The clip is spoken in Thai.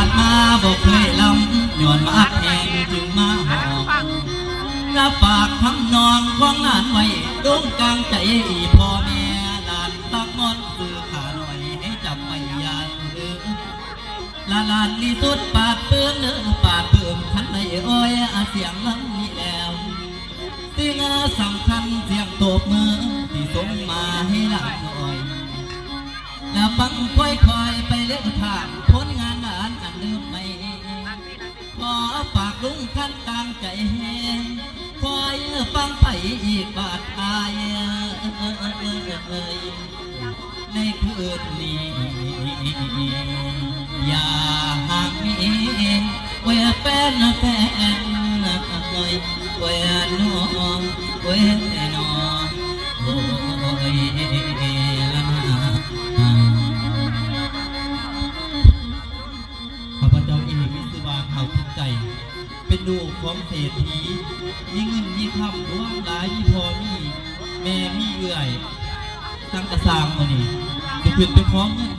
านมาบอกเคยลำย้อนมาแห่งจึงมาหอรับฝากทำนองของหลานไว้ดวงกลางใจพ่อแม่หลานตักมอนซื้อขาหน่อยให้จำไม่ยาลาลานนี่สุดปาดเปื้อนเนื้อปาดเพิ่มขันในอ้อยเสียงลำนี้แล้วสิ่งสำคัญเสียงตบมือที่ส่งมาให้หลานอ้อยแล้วฟังค่อยๆไปเลือกทางผลงานหลานอันเดิมไม่ขอฝากลุงขั้นต่างใจแห้งคอยฟังไปอีกบาทอายในคืนนี้อย่าห่างมีเวยแฟนแฟนเลยเวยน้องเวยน้องโอ้ยละข้าพเจ้าเองมิสบาเขาทุกใจเป็นลูกของเศรษฐีมีเงินมีคำร่วงหลายมีพอมีแม่มีเอื่อยตั้งกระสางมานี่จะขึ้นไปคล้องเงิน